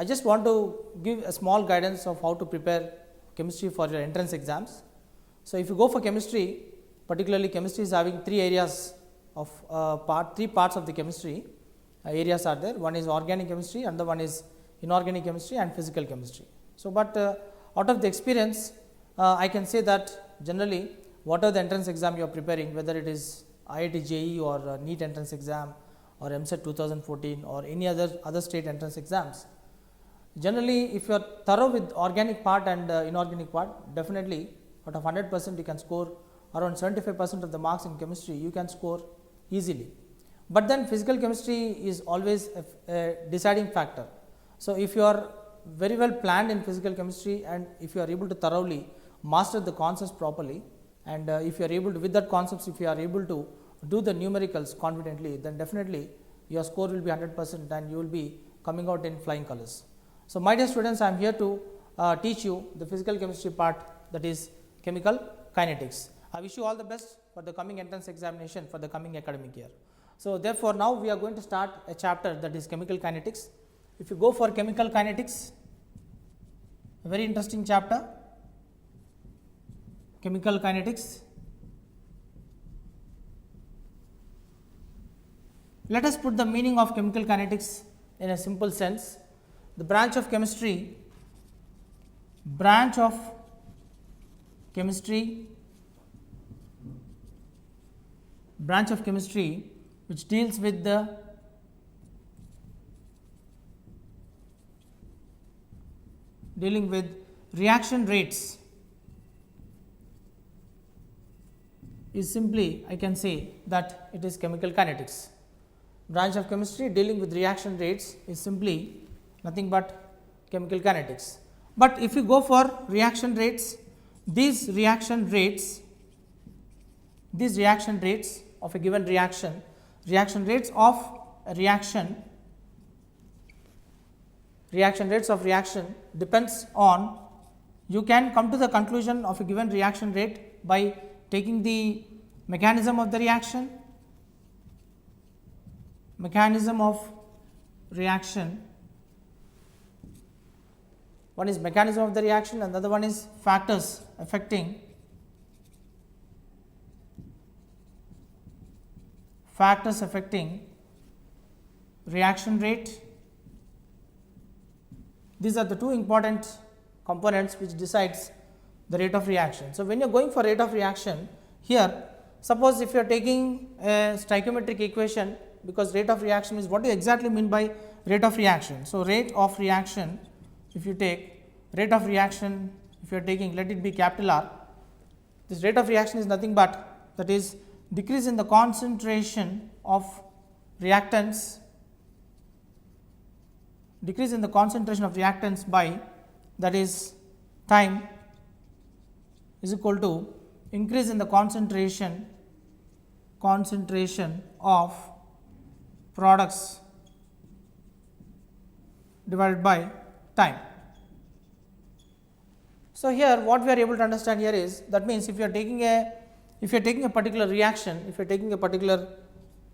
I just want to give a small guidance of how to prepare chemistry for your entrance exams. So, if you go for chemistry, particularly chemistry is having three areas of three parts of the chemistry areas are there. One is organic chemistry, another one is inorganic chemistry and physical chemistry. So, but out of the experience I can say that generally whatever the entrance exam you are preparing, whether it is IIT JEE or NEET entrance exam or EAPCET 2014 or any other state entrance exams, generally if you are thorough with organic part and inorganic part, definitely out of 100% you can score around 75% of the marks in chemistry you can score easily. But then physical chemistry is always a deciding factor. So, if you are very well planned in physical chemistry and if you are able to thoroughly master the concepts properly, and if you are able to, with that concepts, if you are able to do the numericals confidently, then definitely your score will be 100% and you will be coming out in flying colors. So, my dear students, I am here to teach you the physical chemistry part, that is chemical kinetics. I wish you all the best for the coming entrance examination for the coming academic year. So, therefore, now we are going to start a chapter, that is chemical kinetics. If you go for chemical kinetics, a very interesting chapter, chemical kinetics. Let us put the meaning of chemical kinetics in a simple sense. The branch of chemistry which deals with the reaction rates is simply, I can say that it is chemical kinetics. Branch of chemistry dealing with reaction rates is simply nothing but chemical kinetics. But if you go for reaction rates, these reaction rates of a given reaction, reaction rates of reaction depends on, you can come to the conclusion of a given reaction rate by taking the mechanism of the reaction, one is mechanism of the reaction and the other one is factors affecting reaction rate. These are the two important components which decides the rate of reaction. So, when you are going for rate of reaction, here suppose if you are taking a stoichiometric equation, because rate of reaction is what do you exactly mean by rate of reaction. So, rate of reaction, if you take rate of reaction, if you are taking, let it be capital R, this rate of reaction is nothing but, that is decrease in the concentration of reactants, by, that is time, is equal to increase in the concentration of products divided by time. So, here what we are able to understand here is, that means if you are taking a particular reaction, if you are taking a particular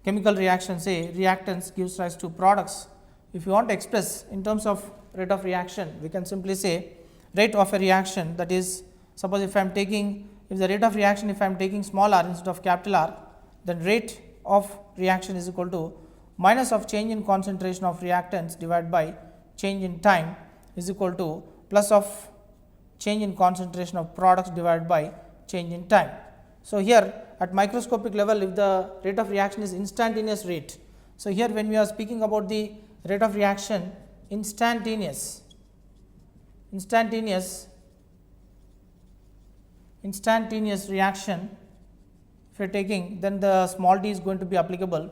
chemical reaction, say reactants gives rise to products, if you want to express in terms of rate of reaction, we can simply say rate of a reaction, that is, suppose if I am taking, if the rate of reaction, if I am taking small r instead of capital R, then rate of reaction is equal to minus of change in concentration of reactants divided by change in time is equal to plus of change in concentration of products divided by change in time. So, here at microscopic level, if the rate of reaction is instantaneous rate. So, here when we are speaking about the rate of reaction, instantaneous reaction, if you are taking, then the small d is going to be applicable,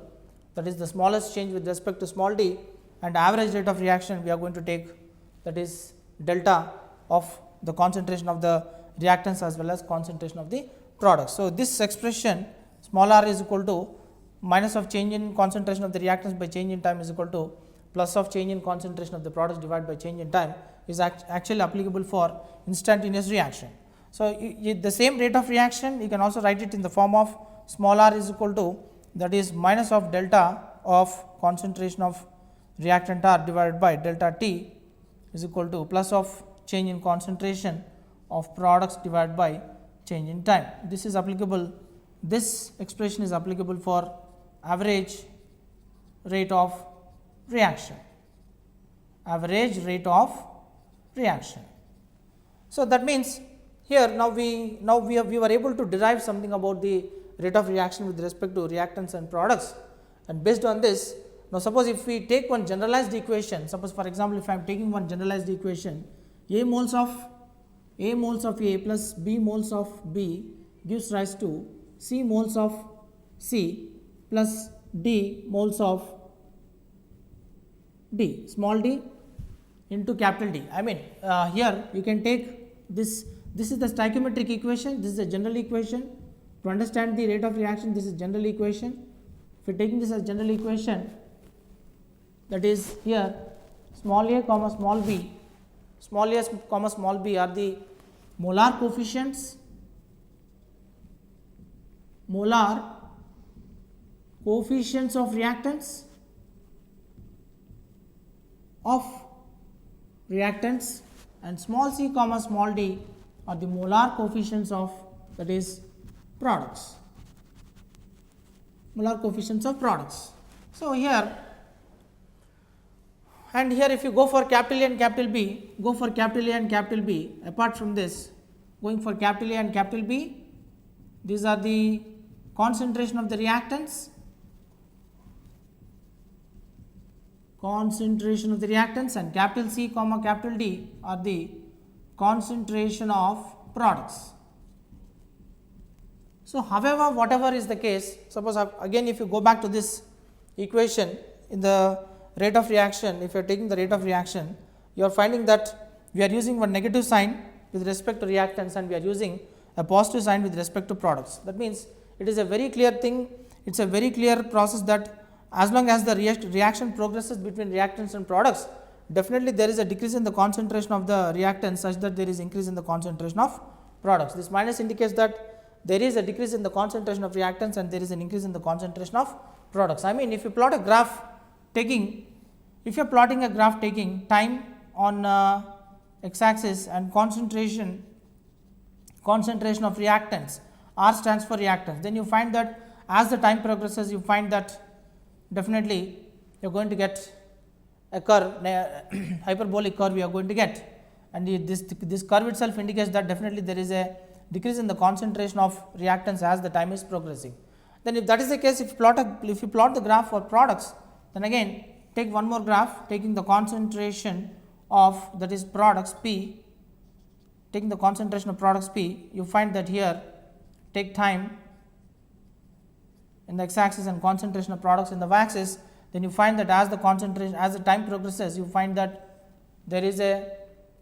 that is the smallest change with respect to small d, and average rate of reaction we are going to take, that is delta of the concentration of the reactants as well as concentration of the products. So, this expression small r is equal to minus of change in concentration of the reactants by change in time is equal to plus of change in concentration of the products divided by change in time is actually applicable for instantaneous reaction. So, the same rate of reaction you can also write it in the form of small r is equal to, that is minus of delta of concentration of reactant R divided by delta T is equal to plus of change in concentration of products divided by change in time. This is applicable, this expression is applicable for average rate of reaction, average rate of reaction. So, that means here now we were able to derive something about the rate of reaction with respect to reactants and products, and based on this, now suppose if we take one generalized equation, suppose for example, if I am taking one generalized equation, A moles of A plus B moles of B gives rise to C moles of C plus D moles of D, small d into capital D. I mean here you can take this is the stoichiometric equation, this is a general equation. To understand the rate of reaction, this is general equation. If you are taking this as general equation, that is here small a comma small b, small a comma small b are the molar coefficients of reactants and small c comma small d are the molar coefficients of, that is, products, molar coefficients of products. So, here and here if you go for capital A and capital B, go for capital A and capital B, apart from this going for capital A and capital B, these are the concentration of the reactants, and capital C comma capital D are the concentration of products. So, however, whatever is the case, suppose again if you go back to this equation in the rate of reaction, if you are taking the rate of reaction, you are finding that we are using one negative sign with respect to reactants and we are using a positive sign with respect to products. That means, it is a very clear thing, it is a very clear process that as long as the reaction progresses between reactants and products, definitely there is a decrease in the concentration of the reactants such that there is increase in the concentration of products. This minus indicates that there is a decrease in the concentration of reactants and there is an increase in the concentration of products. I mean, if you plot a graph taking, if you are plotting a graph taking time on x axis and concentration of reactants, R stands for reactants, then you find that as the time progresses, you find that definitely you are going to get a curve, hyperbolic curve you are going to get, and this curve itself indicates that definitely there is a decrease in the concentration of reactants as the time is progressing. Then if that is the case, if you plot the graph for products, then again take one more graph taking the concentration of, that is, products P, taking the concentration of products P, you find that here take time in the x axis and concentration of products in the y axis, then you find that as the time progresses, you find that there is a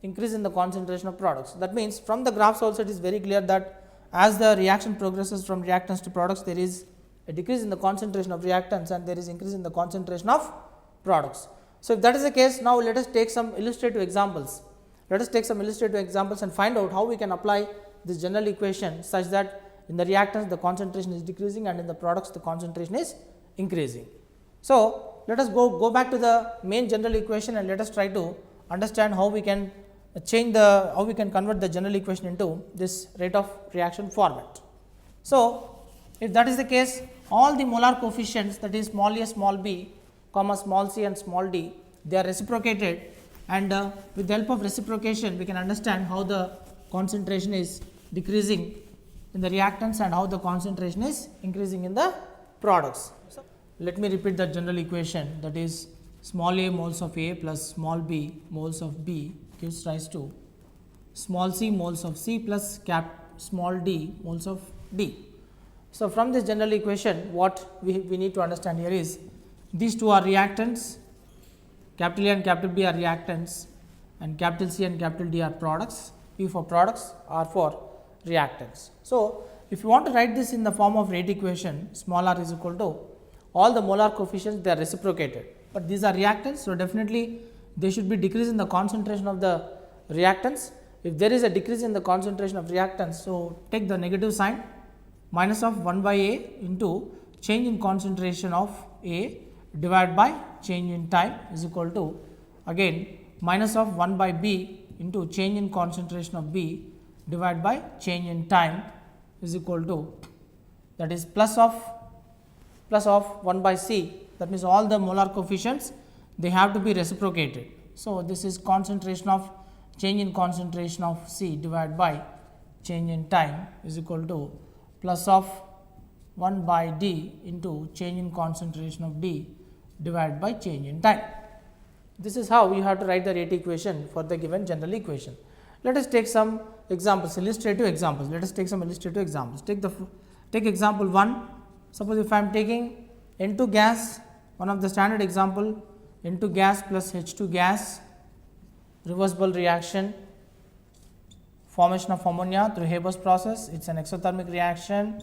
increase in the concentration of products. That means, from the graphs also it is very clear that as the reaction progresses from reactants to products, there is a decrease in the concentration of reactants and there is increase in the concentration of products. So, if that is the case, now let us take some illustrative examples. Let us take some illustrative examples and find out how we can apply this general equation such that in the reactants the concentration is decreasing and in the products the concentration is increasing. So, let us go back to the main general equation and let us try to understand how we can convert the general equation into this rate of reaction format. So, if that is the case, all the molar coefficients, that is small a, small b, comma small c and small d, they are reciprocated, and with the help of reciprocation we can understand how the concentration is decreasing in the reactants and how the concentration is increasing in the products. So, let me repeat the general equation, that is small a moles of A plus small b moles of B gives rise to small c moles of C plus small d moles of D. So, from this general equation, what we need to understand here is these two are reactants, capital A and capital B are reactants and capital C and capital D are products, P for products, R for reactants. So, if you want to write this in the form of rate equation, small r is equal to all the molar coefficients, they are reciprocated, but these are reactants. So, definitely there should be decrease in the concentration of the reactants. If there is a decrease in the concentration of reactants, so take the negative sign, minus of 1 by A into change in concentration of A divided by change in time is equal to, again minus of 1 by B into change in concentration of B divided by change in time is equal to, that is plus of 1 by C, that means all the molar coefficients they have to be reciprocated. So, this is concentration of change in concentration of C divided by change in time is equal to plus of 1 by D into change in concentration of D divided by change in time. This is how you have to write the rate equation for the given general equation. Let us take some examples, illustrative examples. Let us take some illustrative examples. Take example 1. Suppose if I am taking N2 gas, one of the standard example, N2 gas plus H2 gas, reversible reaction, formation of ammonia through Haber's process. It is an exothermic reaction.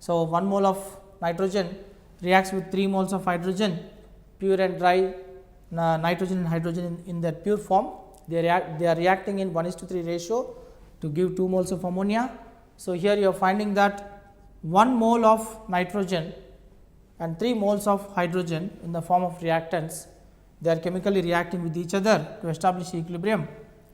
So, 1 mole of nitrogen reacts with 3 moles of hydrogen, pure and dry nitrogen and hydrogen in their pure form. They are reacting in 1:3 ratio to give 2 moles of ammonia. So, here you are finding that 1 mole of nitrogen and 3 moles of hydrogen in the form of reactants, they are chemically reacting with each other to establish equilibrium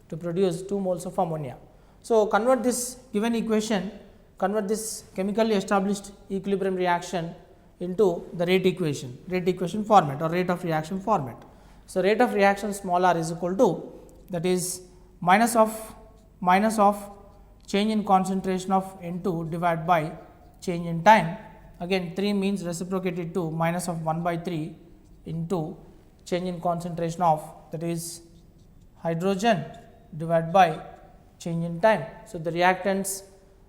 to produce 2 moles of ammonia. So, convert this given equation, convert this chemically established equilibrium reaction into the rate equation format or rate of reaction format. So, rate of reaction small r is equal to, that is minus of change in concentration of N2 divided by change in time. Again 3 means reciprocated to minus of 1 by 3 into change in concentration of, that is hydrogen divided by change in time. So, the reactants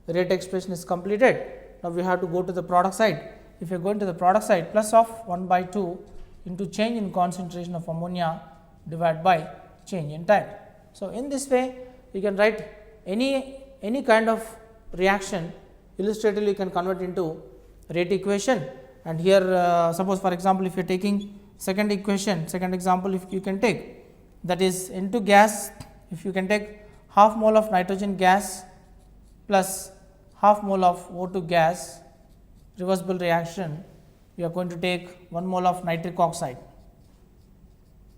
rate expression is completed. Now, we have to go to the product side. If you are going to the product side, plus of 1 by 2 into change in concentration of ammonia divided by change in time. So, in this way you can write any kind of reaction illustratively, you can convert into rate equation. And here suppose for example, if you are taking second example, if you can take, that is N2 gas, if you can take half mole of nitrogen gas plus half mole of O2 gas, reversible reaction, you are going to take 1 mole of nitric oxide.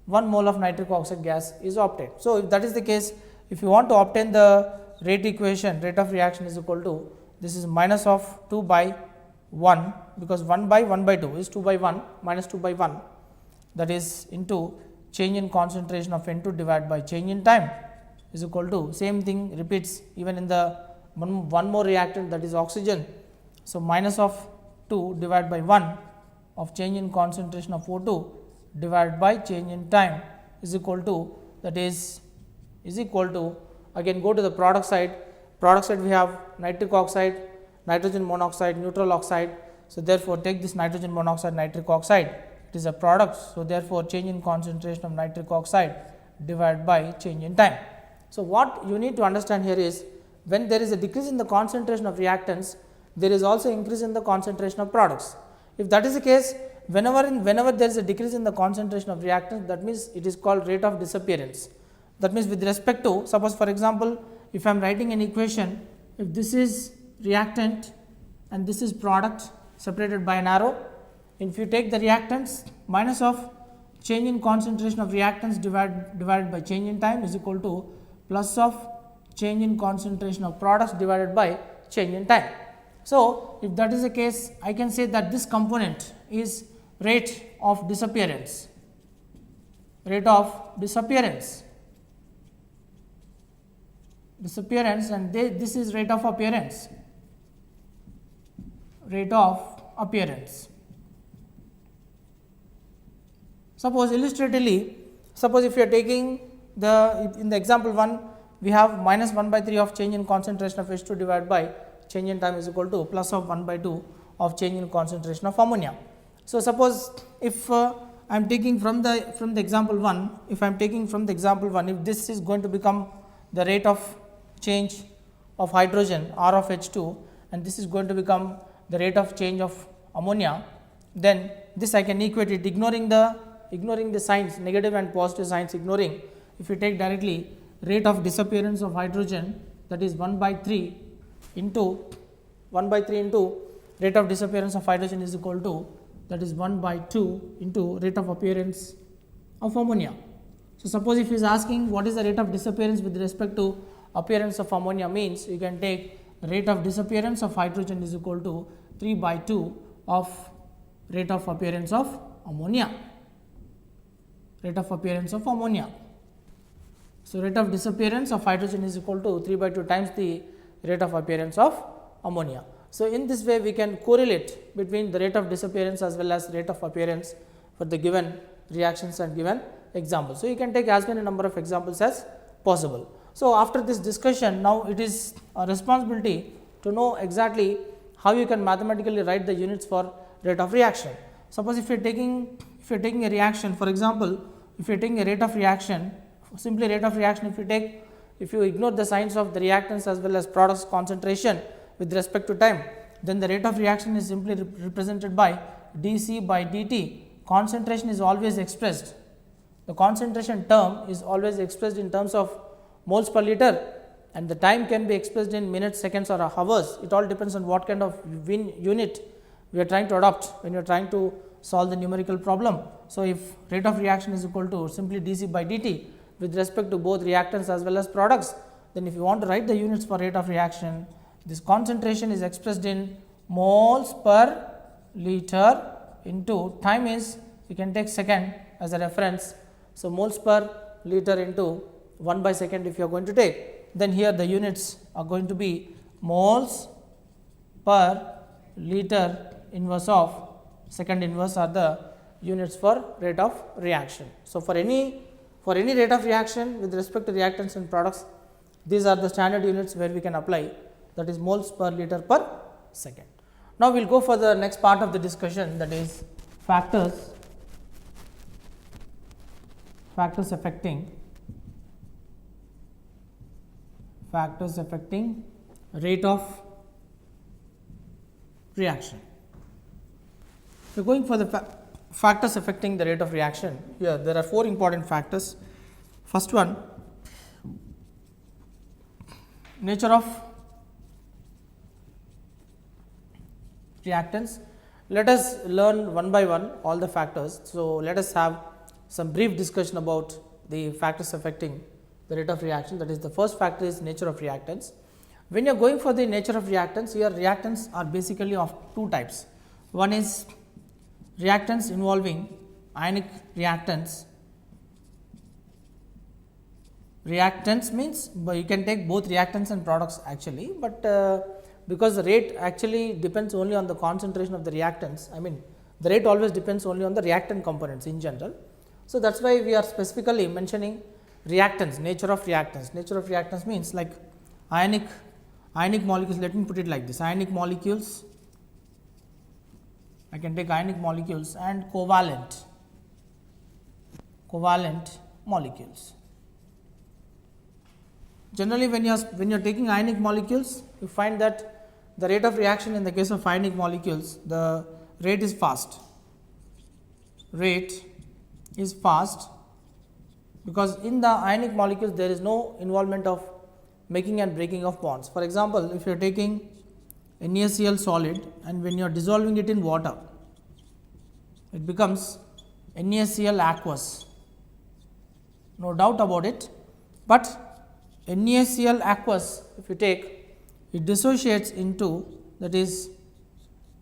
1 mole of nitric oxide gas is obtained. So, if that is the case, if you want to obtain the rate equation, rate of reaction is equal to, this is minus of 2 by 1, because 1 by 2 is 2 by 1 minus 2 by 1, that is into change in concentration of N2 divided by change in time is equal to, same thing repeats even in the one more reactant, that is oxygen. So, minus of 2 divided by 1 of change in concentration of O2 divided by change in time is equal to, that is equal to, again go to the product side. We have nitric oxide, nitrogen monoxide, neutral oxide. So, therefore, take this nitrogen monoxide, nitric oxide, it is a product. So, therefore, change in concentration of nitric oxide divided by change in time. So, what you need to understand here is, when there is a decrease in the concentration of reactants, there is also increase in the concentration of products. If that is the case, whenever there is a decrease in the concentration of reactants, that means it is called rate of disappearance. That means with respect to, suppose for example, if I am writing an equation, if this is reactant and this is product separated by an arrow, if you take the reactants, minus of change in concentration of reactants divided by change in time is equal to plus of change in concentration of products divided by change in time. So, if that is the case, I can say that this component is rate of disappearance, and this is rate of appearance. Suppose illustratively, if you are taking in the example 1, we have minus 1 by 3 of change in concentration of H2 divided by change in time is equal to plus of 1 by 2 of change in concentration of ammonia. So, suppose if I am taking from the example 1, if this is going to become the rate of change of hydrogen R of H2 and this is going to become the rate of change of ammonia, then this I can equate it ignoring the signs, negative and positive signs ignoring. If you take directly rate of disappearance of hydrogen, that is 1 by 3 into rate of disappearance of hydrogen is equal to, that is 1 by 2 into rate of appearance of ammonia. So, suppose if he is asking what is the rate of disappearance with respect to appearance of ammonia, means you can take rate of disappearance of hydrogen is equal to 3/2 of rate of appearance of ammonia. Rate of appearance of ammonia. So, rate of disappearance of hydrogen is equal to 3/2 times the rate of appearance of ammonia. So, in this way we can correlate between the rate of disappearance as well as rate of appearance for the given reactions and given examples. So, you can take as many number of examples as possible. So, after this discussion, now it is a responsibility to know exactly how you can mathematically write the units for rate of reaction. Suppose if you are taking a reaction, for example, if you are taking a rate of reaction, simply rate of reaction, if you ignore the signs of the reactants as well as products concentration with respect to time, then the rate of reaction is simply represented by dC by dt. Concentration is always expressed, the concentration term is always expressed in terms of moles per liter, and the time can be expressed in minutes, seconds or hours. It all depends on what kind of unit we are trying to adopt when you are trying to solve the numerical problem. So, if rate of reaction is equal to simply dC by dt with respect to both reactants as well as products, then if you want to write the units for rate of reaction, this concentration is expressed in moles per liter into time is, you can take second as a reference. So, moles per liter into 1/second if you are going to take, then here the units are going to be moles per liter inverse of second inverse are the units for rate of reaction. So, for any rate of reaction with respect to reactants and products, these are the standard units where we can apply, that is moles per liter per second. Now, we will go for the next part of the discussion, that is factors affecting rate of reaction. We are going for the factors affecting the rate of reaction. Here there are 4 important factors. First one, nature of reactants. Let us learn one by one all the factors. So, let us have some brief discussion about the factors affecting the rate of reaction. That is, the first factor is nature of reactants. When you are going for the nature of reactants, here reactants are basically of 2 types. One is reactants involving ionic reactants. Reactants means you can take both reactants and products actually, but because the rate actually depends only on the concentration of the reactants, I mean the rate always depends only on the reactant components in general. So, that is why we are specifically mentioning reactants, nature of reactants. Nature of reactants means like ionic molecules, let me put it like this, ionic molecules, I can take ionic molecules and covalent molecules. Generally, when you are taking ionic molecules, you find that the rate of reaction in the case of ionic molecules, the rate is fast. Rate is fast because in the ionic molecules there is no involvement of making and breaking of bonds. For example, if you are taking NaCl solid and when you are dissolving it in water, it becomes NaCl aqueous, no doubt about it, but NaCl aqueous if you take, it dissociates into, that is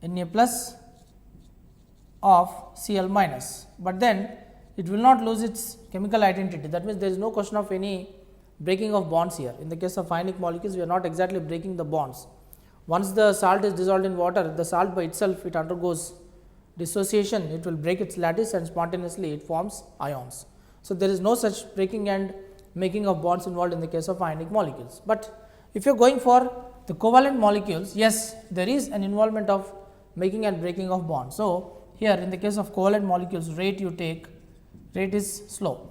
Na plus of Cl minus, but then it will not lose its chemical identity. That means, there is no question of any breaking of bonds here. In the case of ionic molecules, we are not exactly breaking the bonds. Once the salt is dissolved in water, the salt by itself it undergoes dissociation, it will break its lattice and spontaneously it forms ions. So, there is no such breaking and making of bonds involved in the case of ionic molecules. But if you are going for the covalent molecules, yes, there is an involvement of making and breaking of bonds. So, here in the case of covalent molecules, rate you take, rate is slow.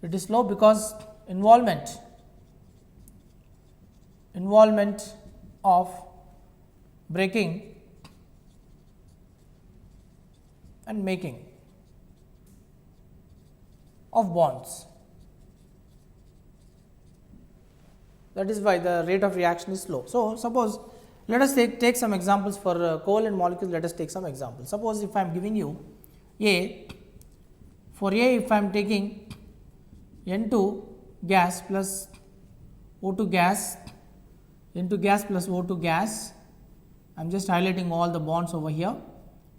It is slow because involvement of breaking and making of bonds. That is why the rate of reaction is slow. So, suppose let us take some examples for covalent molecules. Let us take some examples. Suppose if I am giving you A, for A if I am taking N2 gas plus O2 gas N2 gas plus O2 gas. I am just highlighting all the bonds over here.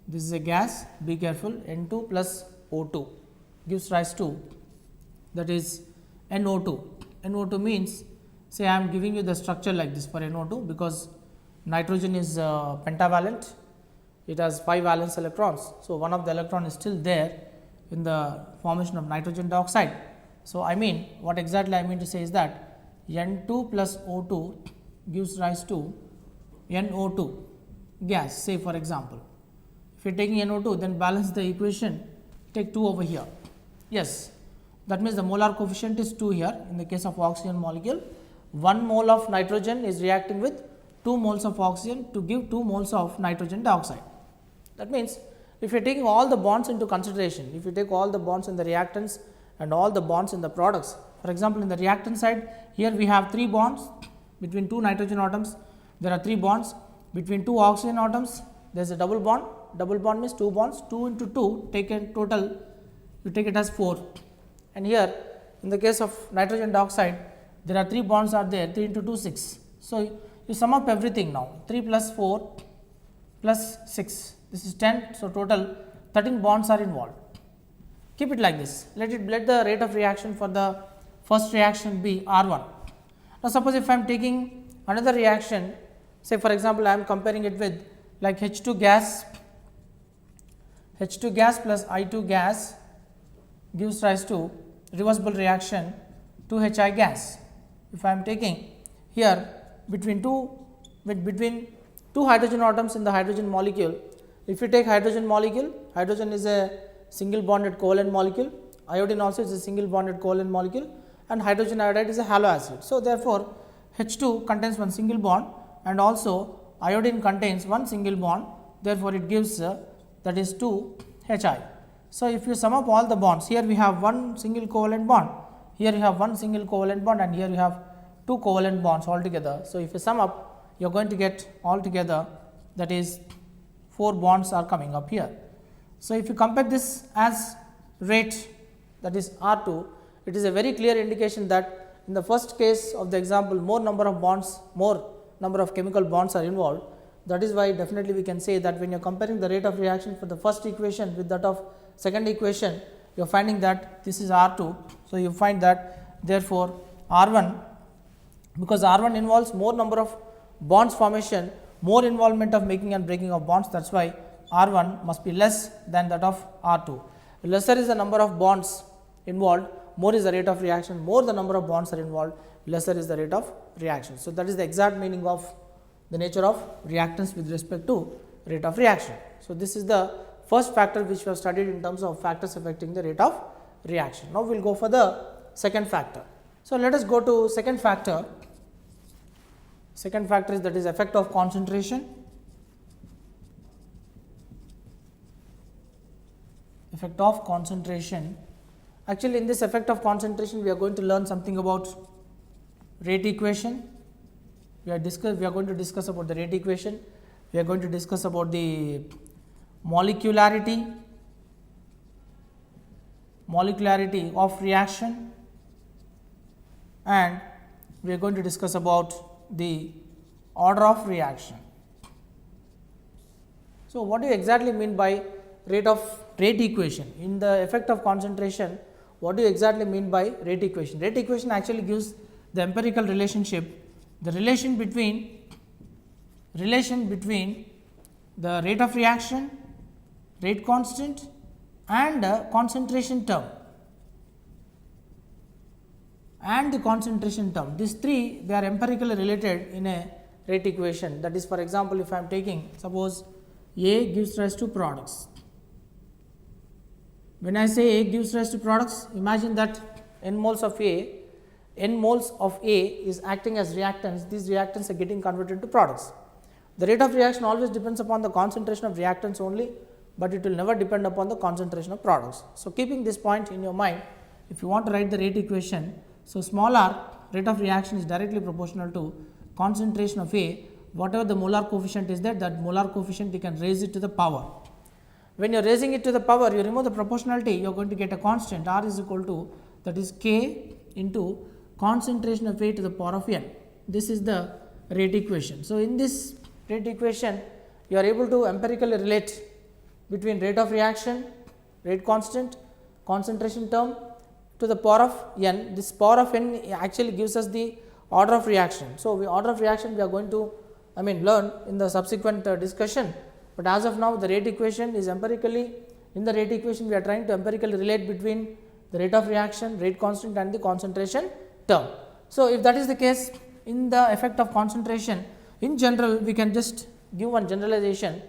This is a gas, be careful, N2 plus O2 gives rise to, that is NO2. NO2 means, say I am giving you the structure like this for NO2, because nitrogen is pentavalent, it has 5 valence electrons. So, one of the electron is still there in the formation of nitrogen dioxide. So, I mean what exactly I mean to say is that N2 plus O2 gives rise to NO2 gas, say for example. If you are taking NO2, then balance the equation, take 2 over here. Yes, that means the molar coefficient is 2 here in the case of oxygen molecule. 1 mole of nitrogen is reacting with 2 moles of oxygen to give 2 moles of nitrogen dioxide. That means, if you are taking all the bonds into consideration, if you take all the bonds in the reactants and all the bonds in the products, for example, in the reactant side, here we have 3 bonds between 2 nitrogen atoms, there are 3 bonds between 2 oxygen atoms, there is a double bond means 2 bonds, 2 into 2 taken total, you take it as 4. And here in the case of nitrogen dioxide, there are 3 bonds are there, 3 into 2 6. So, you sum up everything now, 3 plus 4 plus 6, this is 10. So, total 13 bonds are involved. Keep it like this, let the rate of reaction for the first reaction be R1. Now, suppose if I am taking another reaction, say for example, I am comparing it with like H2 gas plus I2 gas gives rise to reversible reaction 2HI gas. If I am taking here between two hydrogen atoms in the hydrogen molecule, if you take hydrogen molecule, hydrogen is a single bonded covalent molecule, iodine also is a single bonded covalent molecule, and hydrogen iodide is a halo acid. So, therefore, H2 contains one single bond and also iodine contains one single bond, therefore, it gives that is 2 HI. So, if you sum up all the bonds, here we have one single covalent bond, here you have one single covalent bond, and here you have 2 covalent bonds altogether. So, if you sum up, you are going to get altogether, that is 4 bonds are coming up here. So, if you compare this as rate, that is R2, it is a very clear indication that in the first case of the example, more number of bonds, more number of chemical bonds are involved. That is why definitely we can say that when you are comparing the rate of reaction for the first equation with that of second equation, you are finding that this is R2. So, you find that therefore, R1, because R1 involves more number of bonds formation, more involvement of making and breaking of bonds, that is why R1 must be less than that of R2. Lesser is the number of bonds involved, more is the rate of reaction, more the number of bonds are involved, lesser is the rate of reaction. So, that is the exact meaning of the nature of reactants with respect to rate of reaction. So, this is the first factor which we have studied in terms of factors affecting the rate of reaction. Now, we will go for the second factor. So, let us go to second factor. Second factor is, that is effect of concentration. Effect of concentration. Actually, in this effect of concentration, we are going to learn something about rate equation. We are going to discuss about the rate equation. We are going to discuss about the molecularity of reaction, and we are going to discuss about the order of reaction. So, what do you exactly mean by rate equation? In the effect of concentration, what do you exactly mean by rate equation? Rate equation actually gives the empirical relationship, the relation between the rate of reaction, rate constant, and concentration term. These three, they are empirically related in a rate equation. That is, for example, if I am taking, suppose A gives rise to products. When I say A gives rise to products, imagine that n moles of A is acting as reactants. These reactants are getting converted to products. The rate of reaction always depends upon the concentration of reactants only, but it will never depend upon the concentration of products. So, keeping this point in your mind, if you want to write the rate equation, so small r, rate of reaction is directly proportional to concentration of A. Whatever the molar coefficient is there, that molar coefficient you can raise it to the power. When you are raising it to the power, you remove the proportionality, you are going to get a constant r is equal to that is K into concentration of A to the power of n. This is the rate equation. So, in this rate equation you are able to empirically relate between rate of reaction, rate constant, concentration term to the power of n. This power of n actually gives us the order of reaction. So, order of reaction we are going to learn in the subsequent discussion, but as of now the rate equation is empirically, in the rate equation we are trying to empirically relate between the rate of reaction, rate constant and the concentration term. So, if that is the case, in the effect of concentration in general we can just give one generalization.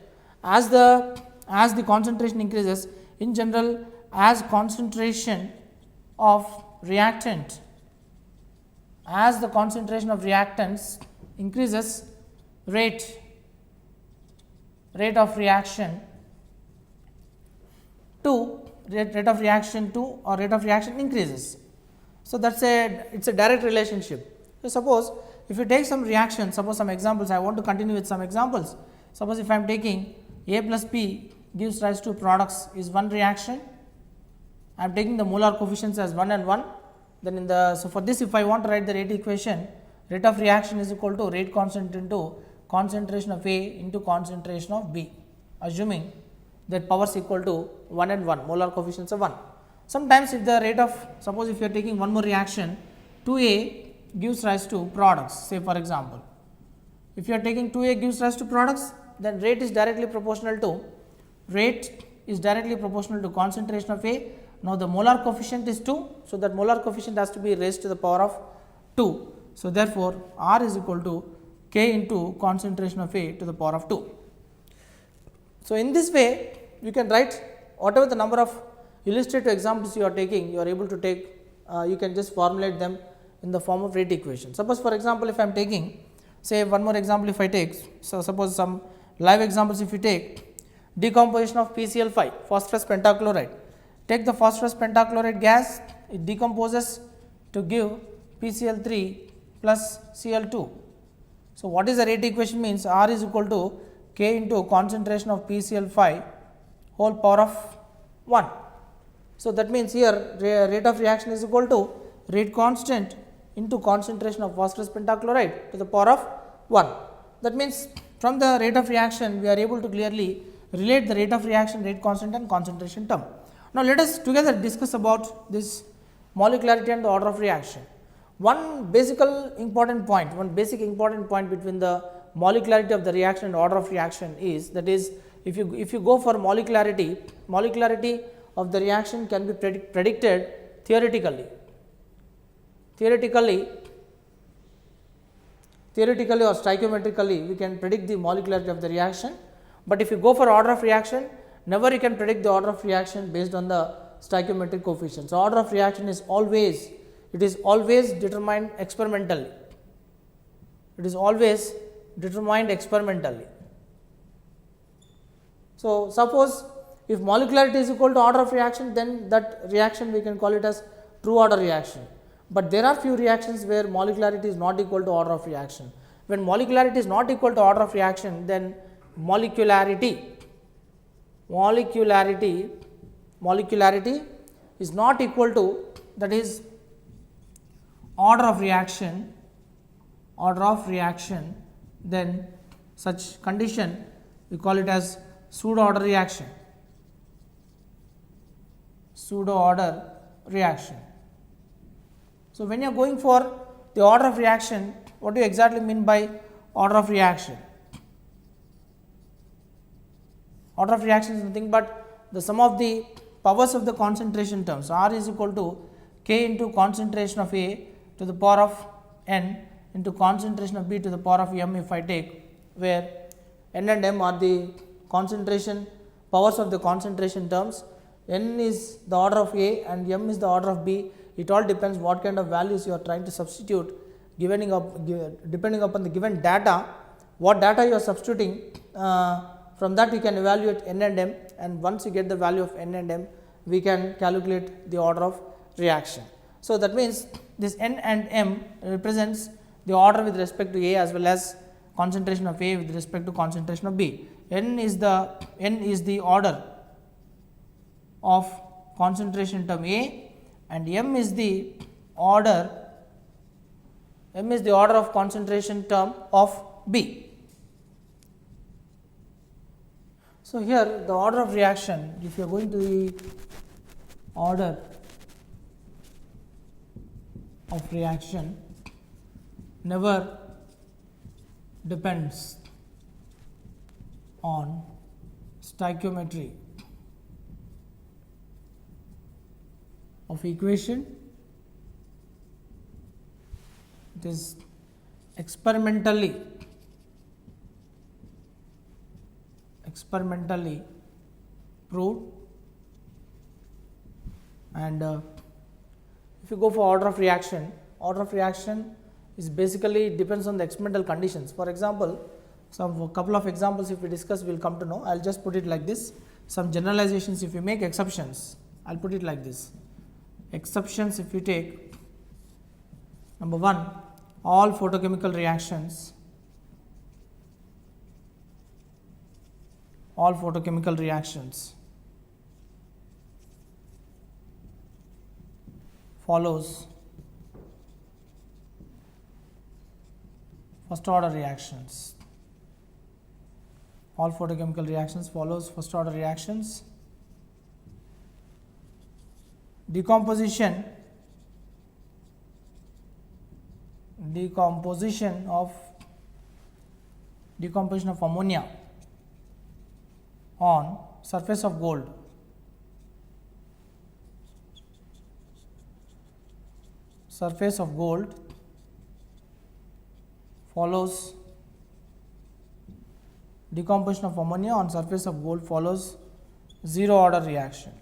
As the concentration increases, in general, as concentration of reactant, as the concentration of reactants increases, rate of reaction to rate of reaction increases. So, that is a direct relationship. So, suppose if you take some reaction, suppose some examples, I want to continue with some examples. Suppose if I am taking A plus P gives rise to products is one reaction, I am taking the molar coefficients as 1 and 1, then in the, so for this if I want to write the rate equation, rate of reaction is equal to rate constant into concentration of A into concentration of B, assuming that powers equal to 1 and 1, molar coefficients are 1. Sometimes if the rate of, suppose if you are taking one more reaction, 2A gives rise to products, say for example. If you are taking 2A gives rise to products, then rate is directly proportional to concentration of A. Now, the molar coefficient is 2, so that molar coefficient has to be raised to the power of 2. So, therefore, R is equal to K into concentration of A to the power of 2. So, in this way you can write whatever the number of illustrative examples you are taking, you are able to take, you can just formulate them in the form of rate equation. Suppose for example, if I am taking, say one more example if I take, so suppose some live examples if you take decomposition of PCl5, phosphorus pentachloride. Take the phosphorus pentachloride gas, it decomposes to give PCl3 plus Cl2. So, what is the rate equation means R is equal to K into concentration of PCl5 whole power of 1. So, that means here rate of reaction is equal to rate constant into concentration of phosphorus pentachloride to the power of 1. That means, from the rate of reaction we are able to clearly relate the rate of reaction, rate constant and concentration term. Now, let us together discuss about this molecularity and the order of reaction. One basic important point between the molecularity of the reaction and order of reaction is, that is, if you go for molecularity of the reaction can be predicted theoretically or stoichiometrically we can predict the molecularity of the reaction, but if you go for order of reaction, never you can predict the order of reaction based on the stoichiometric coefficients. So, order of reaction is always determined experimentally. So, suppose if molecularity is equal to order of reaction, then that reaction we can call it as true order reaction. But there are few reactions where molecularity is not equal to order of reaction. When molecularity is not equal to order of reaction, then molecularity is not equal to, that is, order of reaction, then such condition we call it as pseudo order reaction. So, when you are going for the order of reaction, what do you exactly mean by order of reaction? Order of reaction is nothing but the sum of the powers of the concentration terms. R is equal to K into concentration of A to the power of n into concentration of B to the power of m, if I take, where n and m are the concentration powers of the concentration terms. N is the order of A and m is the order of B. It all depends what kind of values you are trying to substitute, depending upon the given data, what data you are substituting. From that we can evaluate n and m, and once you get the value of n and m, we can calculate the order of reaction. So, that means this n and m represents the order with respect to A as well as concentration of A with respect to concentration of B. N is the order of concentration term A, and m is the order of concentration term of B. So, here the order of reaction, if you are going to the order of reaction, never depends on stoichiometry of equation. It is experimentally proved, and if you go for order of reaction is basically depends on the experimental conditions. For example, some couple of examples if we discuss, we will come to know. I will just put it like this. Some generalizations, if you make exceptions, I will put it like this. Exceptions, if you take, number 1, all photochemical reactions follows first order reactions. All photochemical reactions follows first order reactions. Decomposition of ammonia on surface of gold follows decomposition of ammonia on surface of gold follows zero order reaction.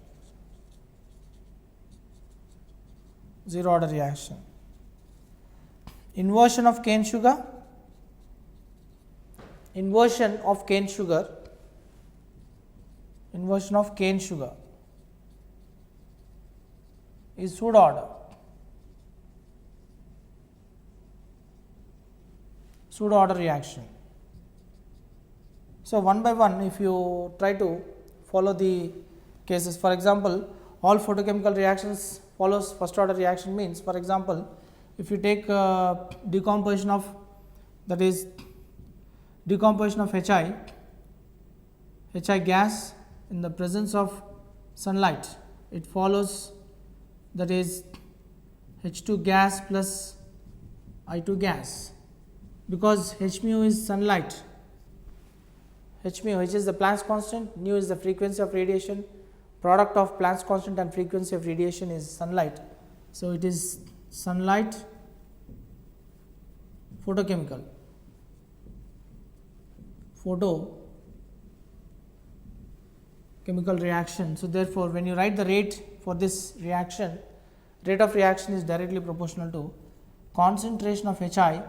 Inversion of cane sugar is pseudo order reaction. So, one by one, if you try to follow the cases, for example, all photochemical reactions follows first order reaction means, for example, if you take decomposition of HI gas in the presence of sunlight, it follows, that is H2 gas plus I2 gas, because H mu is sunlight, H is the Planck's constant, nu is the frequency of radiation, product of Planck's constant and frequency of radiation is sunlight. So, it is sunlight photochemical reaction. So, therefore, when you write the rate for this reaction, rate of reaction is directly proportional to concentration of HI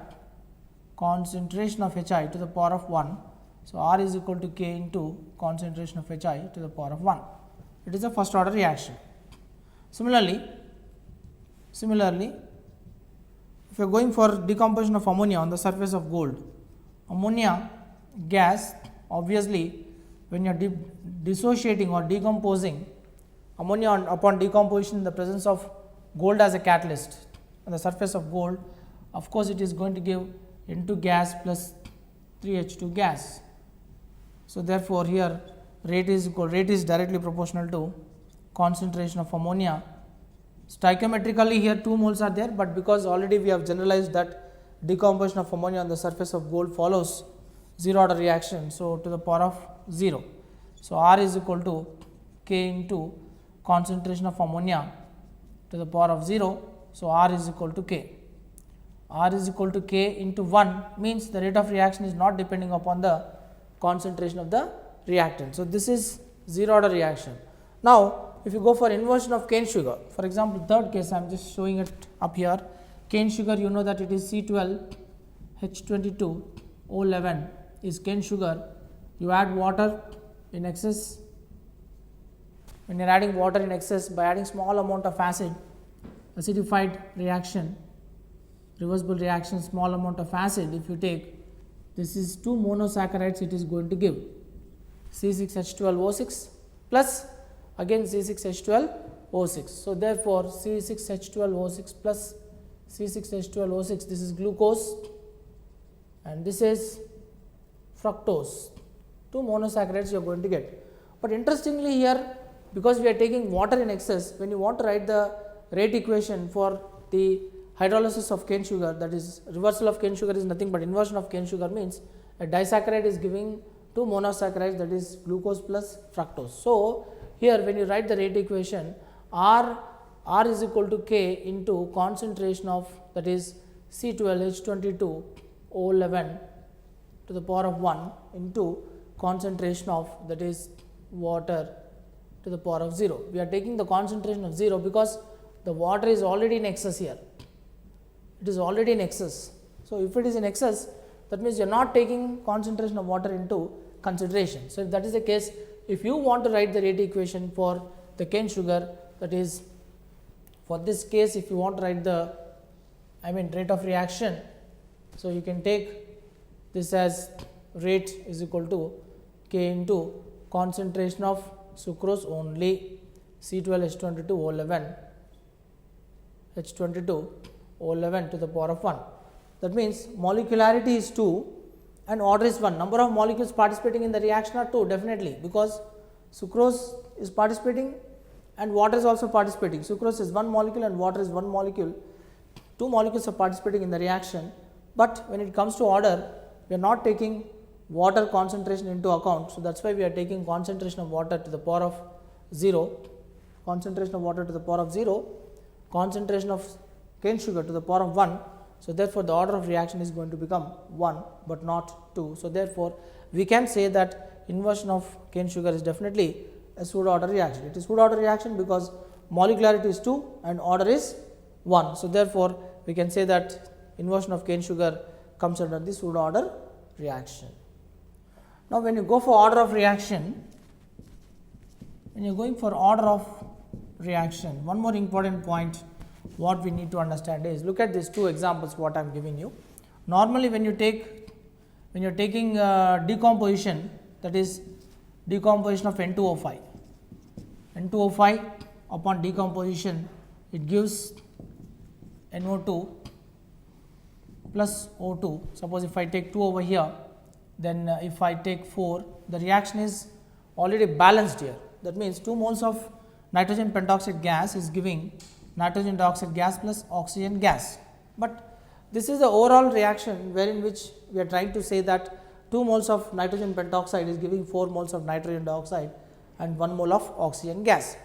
to the power of 1. So, R is equal to K into concentration of HI to the power of 1. It is a first order reaction. Similarly, if you are going for decomposition of ammonia on the surface of gold, ammonia gas, obviously when you are dissociating or decomposing ammonia upon decomposition in the presence of gold as a catalyst on the surface of gold, of course, it is going to give N2 gas plus 3H2 gas. So, therefore, here rate is directly proportional to concentration of ammonia. Stoichiometrically here 2 moles are there, but because already we have generalized that decomposition of ammonia on the surface of gold follows zero order reaction. So, to the power of 0. So, R is equal to K into concentration of ammonia to the power of 0. So, R is equal to K. R is equal to K into 1 means the rate of reaction is not depending upon the concentration of the reactant. So, this is zero order reaction. Now, if you go for inversion of cane sugar, for example, third case I am just showing it up here. Cane sugar, you know that it is C12H22O11 is cane sugar. You add water in excess. When you are adding water in excess, by adding small amount of acid, acidified reaction, reversible reaction, small amount of acid, if you take, this is 2 monosaccharides, it is going to give C6H12O6 plus again C6H12 O6. So, therefore, C6H12O6 plus C6H12O6, this is glucose and this is fructose. 2 monosaccharides you are going to get. But interestingly here, because we are taking water in excess, when you want to write the rate equation for the hydrolysis of cane sugar, that is reversal of cane sugar is nothing but inversion of cane sugar, means a disaccharide is giving 2 monosaccharides, that is glucose plus fructose. So, here when you write the rate equation, R is equal to K into concentration of, that is C12H22O11 to the power of 1 into concentration of, that is water to the power of 0. We are taking the concentration of 0 because the water is already in excess here. It is already in excess. So, if it is in excess, that means you are not taking concentration of water into consideration. So, if that is the case, if you want to write the rate equation for the cane sugar, that is for this case, if you want to write the rate of reaction, so you can take this as rate is equal to K into concentration of sucrose only C12H22O11 H22O11 to the power of 1. That means molecularity is 2 and order is 1. Number of molecules participating in the reaction are 2 definitely, because sucrose is participating and water is also participating. Sucrose is 1 molecule and water is 1 molecule. 2 molecules are participating in the reaction, but when it comes to order, we are not taking water concentration into account. So, that is why we are taking concentration of water to the power of 0, concentration of water to the power of 0, concentration of cane sugar to the power of 1. So, therefore, the order of reaction is going to become 1, but not 2. So, therefore, we can say that inversion of cane sugar is definitely a pseudo order reaction. It is pseudo order reaction because molecularity is 2 and order is 1. So, therefore, we can say that inversion of cane sugar comes under the pseudo order reaction. Now, when you go for order of reaction, when you are going for order of reaction, one more important point what we need to understand is, look at these 2 examples what I am giving you. Normally, when you are taking decomposition, that is decomposition of N2O5. N2O5 upon decomposition, it gives NO2 plus O2. Suppose if I take 2 over here, then if I take 4, the reaction is already balanced here. That means 2 moles of nitrogen pentoxide gas is giving nitrogen dioxide gas plus oxygen gas. But this is the overall reaction wherein which we are trying to say that 2 moles of nitrogen pentoxide is giving 4 moles of nitrogen dioxide and 1 mole of oxygen gas.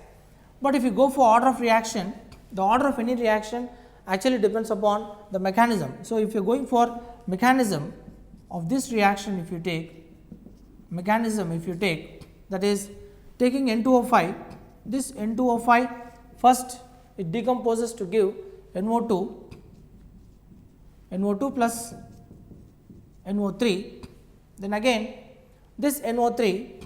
But if you go for order of reaction, the order of any reaction actually depends upon the mechanism. So, if you are going for mechanism of this reaction, if you take that is taking N2O5, this N2O5 first it decomposes to give NO2 plus NO3, then again this NO3,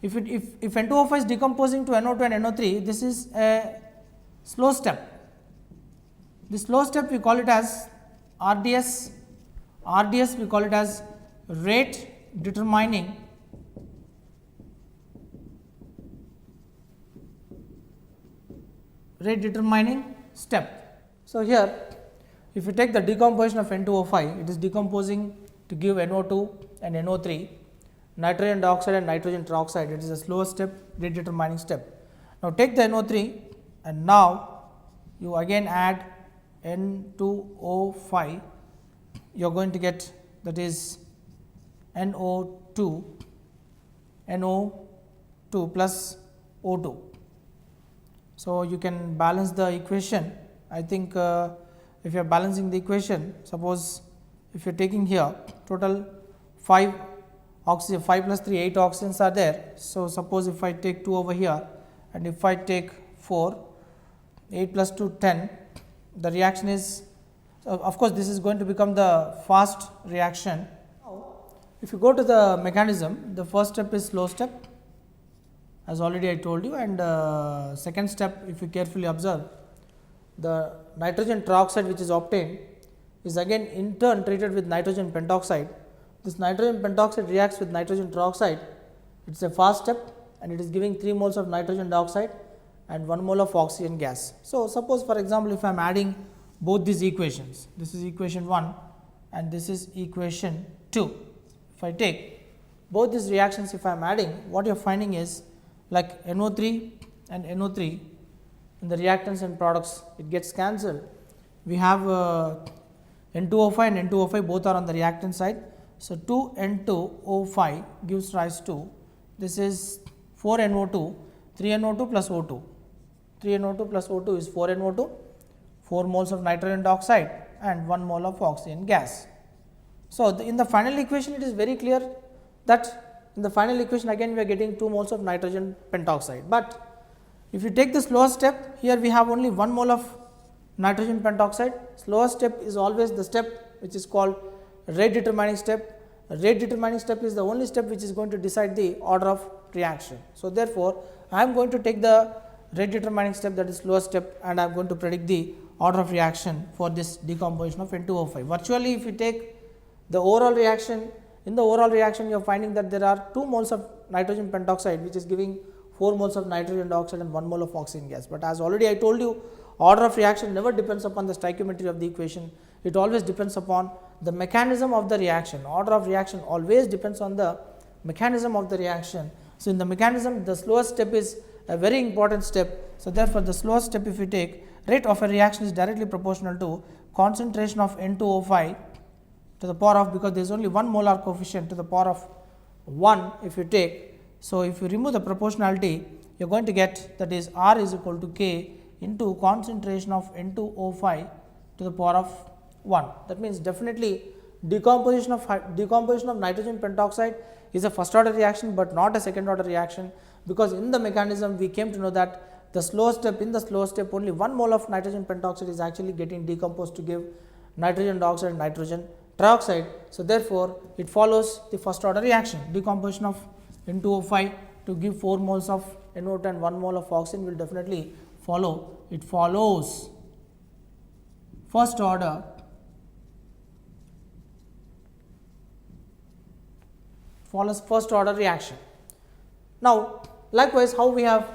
if N2O5 is decomposing to NO2 and NO3, this is a slow step. This slow step we call it as RDS we call it as rate determining step. So, here if you take the decomposition of N2O5, it is decomposing to give NO2 and NO3, nitrogen dioxide and nitrogen peroxide, it is a slow step, rate determining step. Now, take the NO3 and now you again add N2O5, you are going to get, that is NO2 plus O2. So, you can balance the equation. I think if you are balancing the equation, suppose if you are taking here total 5 oxygen, 5 plus 3, 8 oxygens are there. So, suppose if I take 2 over here and if I take 4, 8 plus 2, 10, the reaction is, of course, this is going to become the fast reaction. If you go to the mechanism, the first step is slow step, as already I told you, and second step, if you carefully observe, the nitrogen peroxide which is obtained is again in turn treated with nitrogen pentoxide. This nitrogen pentoxide reacts with nitrogen peroxide, it is a fast step and it is giving 3 moles of nitrogen dioxide and 1 mole of oxygen gas. So, suppose for example, if I am adding both these equations, this is equation 1 and this is equation 2. If I take both these reactions, if I am adding, what you are finding is like NO3 and NO3 in the reactants and products, it gets cancelled. We have N2O5 and N2O5 both are on the reactant side. So, 2N2O5 gives rise to, this is 4NO2, 3NO2 plus O2, 3NO2 plus O2 is 4NO2, 4 moles of nitrogen dioxide and 1 mole of oxygen gas. So, in the final equation it is very clear that in the final equation again we are getting 2 moles of nitrogen pentoxide, but if you take the slowest step, here we have only 1 mole of nitrogen pentoxide. Slowest step is always the step which is called rate determining step. Rate determining step is the only step which is going to decide the order of reaction. So, therefore, I am going to take the rate determining step, that is slowest step, and I am going to predict the order of reaction for this decomposition of N2O5. Virtually, if you take the overall reaction, in the overall reaction you are finding that there are 2 moles of nitrogen pentoxide which is giving 4 moles of nitrogen dioxide and 1 mole of oxygen gas. But as already I told you, order of reaction never depends upon the stoichiometry of the equation, it always depends upon the mechanism of the reaction. Order of reaction always depends on the mechanism of the reaction. So, in the mechanism, the slowest step is a very important step. So, therefore, the slowest step if we take, rate of a reaction is directly proportional to concentration of N2O5 to the power of, because there is only 1 molar coefficient, to the power of 1 if you take. So, if you remove the proportionality, you are going to get, that is R is equal to K into concentration of N2O5 to the power of 1. That means, definitely decomposition of nitrogen pentoxide is a first order reaction, but not a second order reaction, because in the mechanism we came to know that the slow step, in the slow step only 1 mole of nitrogen pentoxide is actually getting decomposed to give nitrogen dioxide and nitrogen trioxide. So, therefore, it follows the first order reaction. Decomposition of N2O5 to give 4 moles of NO2 and 1 mole of oxygen will definitely follow. It follows first order reaction. Now, likewise, how we have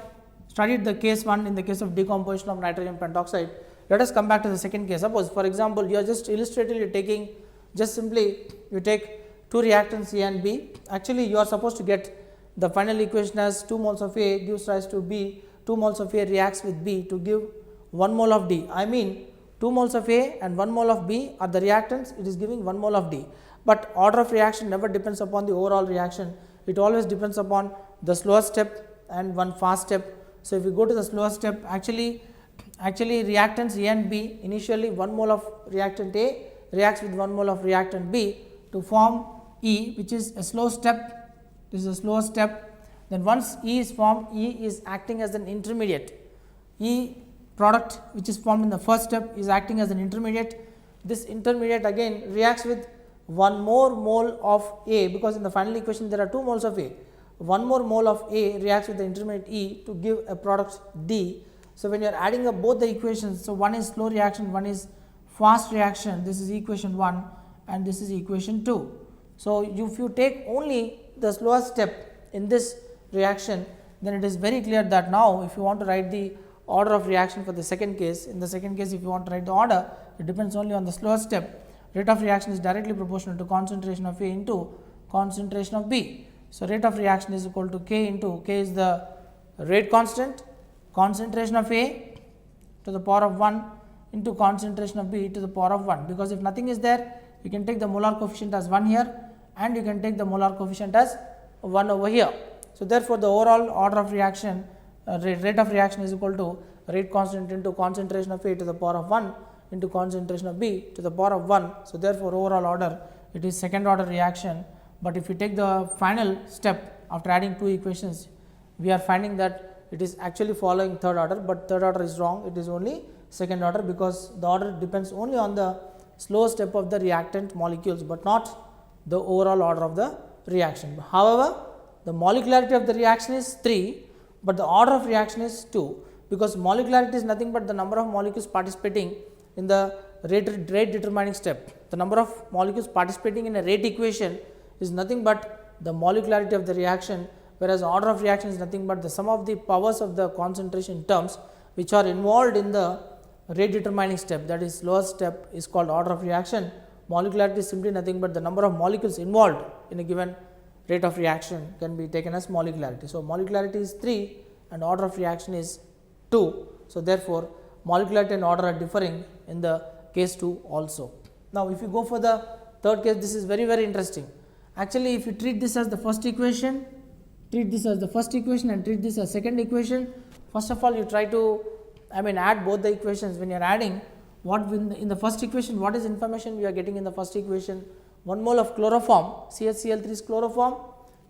studied the case 1 in the case of decomposition of nitrogen pentoxide, let us come back to the second case. Suppose, for example, you are just illustratively taking, just simply you take 2 reactants A and B. Actually, you are supposed to get the final equation as 2 moles of A gives rise to B, 2 moles of A reacts with B to give 1 mole of D. I mean, 2 moles of A and 1 mole of B are the reactants, it is giving 1 mole of D. But order of reaction never depends upon the overall reaction, it always depends upon the slowest step and one fast step. So, if we go to the slowest step, actually reactants A and B, initially 1 mole of reactant A reacts with 1 mole of reactant B to form E, which is a slow step. This is a slow step. Then once E is formed, E is acting as an intermediate. E product which is formed in the first step is acting as an intermediate. This intermediate again reacts with 1 more mole of A, because in the final equation there are 2 moles of A. 1 more mole of A reacts with the intermediate E to give a product D. So, when you are adding up both the equations, so one is slow reaction, one is fast reaction, this is equation 1 and this is equation 2. So, if you take only the slowest step in this reaction, then it is very clear that now if you want to write the order of reaction for the second case, in the second case if you want to write the order, it depends only on the slowest step. Rate of reaction is directly proportional to concentration of A into concentration of B. So, rate of reaction is equal to K into, K is the rate constant, concentration of A to the power of 1 into concentration of B to the power of 1, because if nothing is there, you can take the molar coefficient as 1 here and you can take the molar coefficient as 1 over here. So, therefore, the overall order of reaction, rate of reaction is equal to rate constant into concentration of A to the power of 1 into concentration of B to the power of 1. So, therefore, overall order, it is second order reaction, but if you take the final step after adding 2 equations, we are finding that it is actually following third order, but third order is wrong, it is only second order, because the order depends only on the slow step of the reactant molecules, but not the overall order of the reaction. However, the molecularity of the reaction is 3, but the order of reaction is 2, because molecularity is nothing but the number of molecules participating in the rate determining step. The number of molecules participating in a rate equation is nothing but the molecularity of the reaction, whereas order of reaction is nothing but the sum of the powers of the concentration terms which are involved in the rate determining step, that is lowest step is called order of reaction. Molecularity is simply nothing but the number of molecules involved in a given rate of reaction can be taken as molecularity. So, molecularity is 3 and order of reaction is 2. So, therefore, molecularity and order are differing in the case 2 also. Now, if you go for the third case, this is very interesting. Actually, if you treat this as the first equation, treat this as the first equation and treat this as second equation, first of all you try to add both the equations. When you are adding, what in the first equation, what is information we are getting in the first equation? 1 mole of chloroform, CHCl3 is chloroform,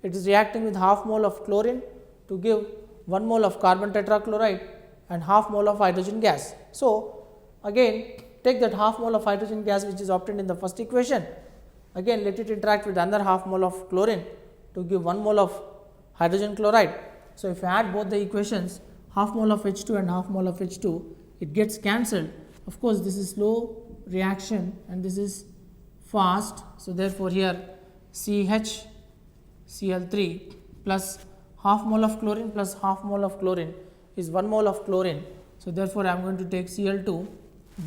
it is reacting with half mole of chlorine to give 1 mole of carbon tetrachloride and half mole of hydrogen gas. So, again take that half mole of hydrogen gas which is obtained in the first equation, again let it interact with another half mole of chlorine to give 1 mole of hydrogen chloride. So, if you add both the equations, half mole of H2 and half mole of H2, it gets cancelled. Of course, this is slow reaction and this is fast. So, therefore, here CHCl3 plus half mole of chlorine plus half mole of chlorine is 1 mole of chlorine. So, therefore, I am going to take Cl2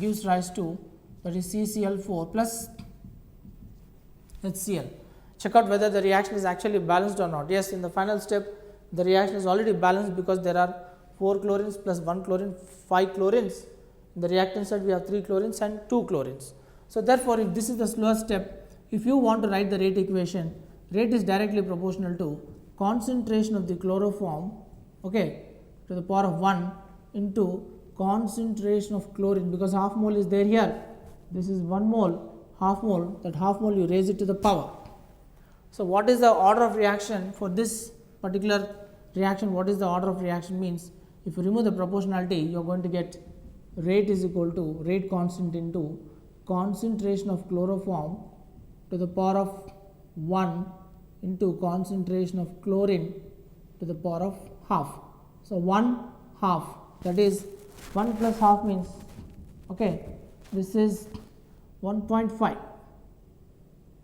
gives rise to, that is CCl4 plus HCl. Check out whether the reaction is actually balanced or not. Yes, in the final step the reaction is already balanced because there are 4 chlorines plus 1 chlorine, 5 chlorines. In the reactant side we have 3 chlorines and 2 chlorines. So, therefore, if this is the slowest step, if you want to write the rate equation, rate is directly proportional to concentration of the chloroform, okay, to the power of 1 into concentration of chlorine, because half mole is there here, this is 1 mole, half mole, that half mole you raise it to the power. So, what is the order of reaction for this particular reaction? What is the order of reaction means? If you remove the proportionality, you are going to get rate is equal to rate constant into concentration of chloroform to the power of 1 into concentration of chlorine to the power of half. So, 1 half, that is 1 plus half means, okay, this is 1.5.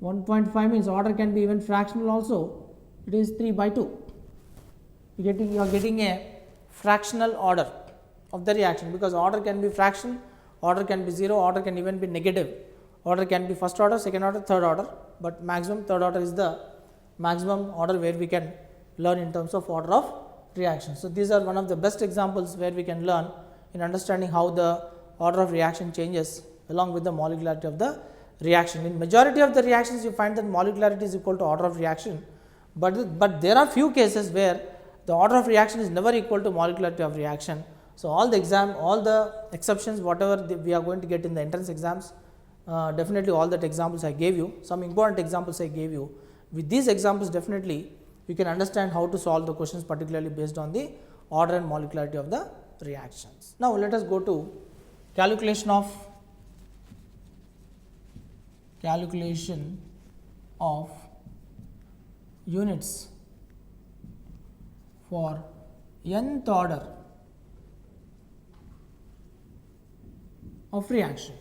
1.5 means order can be even fractional also, it is 3/2. You are getting a fractional order of the reaction, because order can be fraction, order can be 0, order can even be negative, order can be first order, second order, third order, but maximum third order is the maximum order where we can learn in terms of order of reaction. So, these are one of the best examples where we can learn in understanding how the order of reaction changes along with the molecularity of the reaction. In majority of the reactions you find that molecularity is equal to order of reaction, but there are few cases where the order of reaction is never equal to molecularity of reaction. So, all the exceptions whatever we are going to get in the entrance exams, definitely all that examples I gave you, some important examples I gave you. With these examples definitely you can understand how to solve the questions, particularly based on the order and molecularity of the reactions. Now, let us go to calculation of units for nth order of reaction.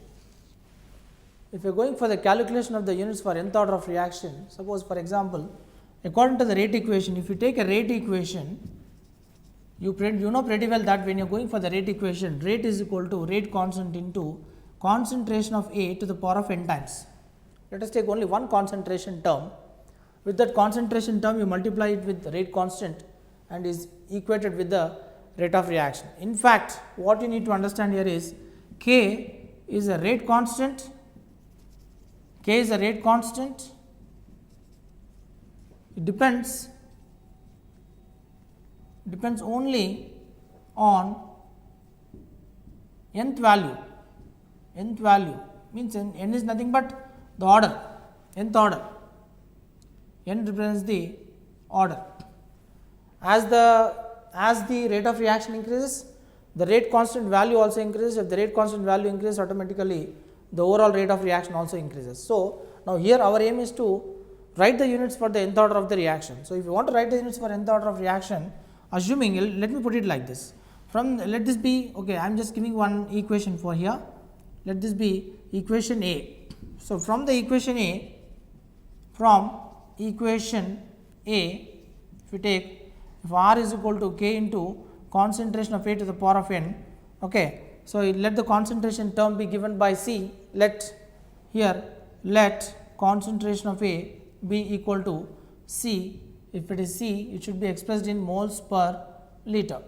If you are going for the calculation of the units for nth order of reaction, suppose for example, according to the rate equation, if you take a rate equation, you know pretty well that when you are going for the rate equation, rate is equal to rate constant into concentration of A to the power of n times. Let us take only one concentration term. With that concentration term, you multiply it with the rate constant and is equated with the rate of reaction. In fact, what you need to understand here is K is a rate constant. K is a rate constant. It depends only on nth value. Nth value means n is nothing but the order, nth order. N represents the order. As the rate of reaction increases, the rate constant value also increases. If the rate constant value increases, automatically the overall rate of reaction also increases. So, now here our aim is to write the units for the nth order of the reaction. So, if you want to write the units for nth order of reaction, assuming, let me put it like this, let this be, okay, I am just giving one equation for here, let this be equation A. So, from equation A, if we take if R is equal to K into concentration of A to the power of n. Okay. So, let the concentration term be given by C, let concentration of A be equal to C. If it is C, it should be expressed in moles per liter,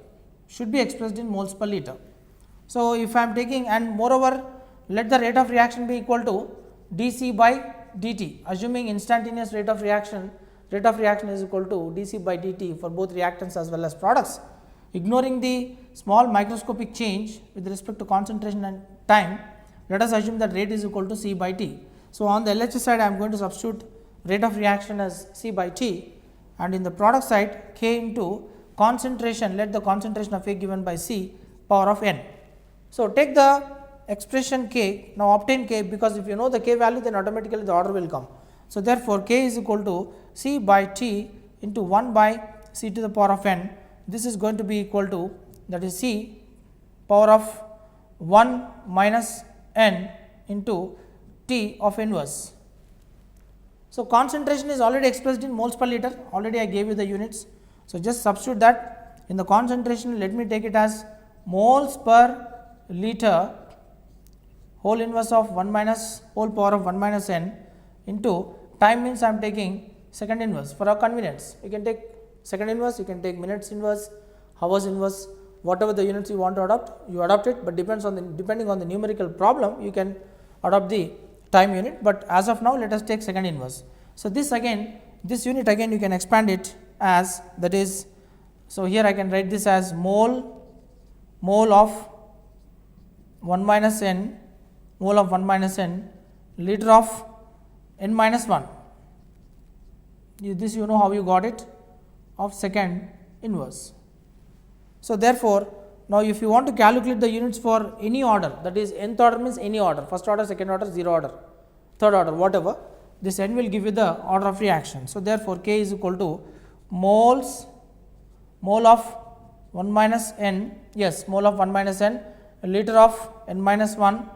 So, if I am taking, and moreover let the rate of reaction be equal to dC by dt, assuming instantaneous rate of reaction is equal to dC by dt for both reactants as well as products. Ignoring the small microscopic change with respect to concentration and time, let us assume that rate is equal to C by T. So, on the LHS side I am going to substitute rate of reaction as C by T, and in the product side K into concentration, let the concentration of A given by C power of n. So, take the expression K, now obtain K, because if you know the K value, then automatically the order will come. So, therefore, K is equal to C by T into 1 by C to the power of n. This is going to be equal to, that is C power of 1 minus n into T of inverse. So, concentration is already expressed in moles per liter, already I gave you the units. So, just substitute that in the concentration, let me take it as moles per liter whole inverse of 1 minus whole power of 1 minus n into time, means I am taking second inverse for our convenience. You can take second inverse, you can take minutes inverse, hours inverse, whatever the units you want to adopt, you adopt it, but depending on the numerical problem, you can adopt the time unit, but as of now let us take second inverse. So, this unit again you can expand it as, that is, so here I can write this as mole of 1 minus n, liter of n minus 1, this you know how you got it, of second inverse. So, therefore, now if you want to calculate the units for any order, that is nth order means any order, first order, second order, 0 order, third order, whatever, this n will give you the order of reaction. So, therefore, K is equal to mole of 1 minus n, yes, mole of 1 minus n, liter of n minus 1,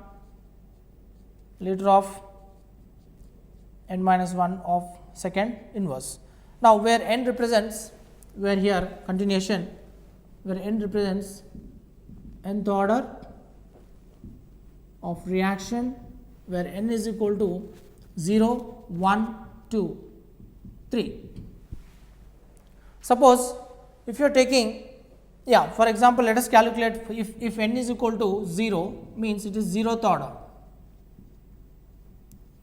of second inverse. Now, where n represents, where here continuation, where n represents nth order of reaction, where n is equal to 0, 1, 2, 3. Suppose if you are taking, for example, let us calculate if n is equal to 0, means it is 0th order,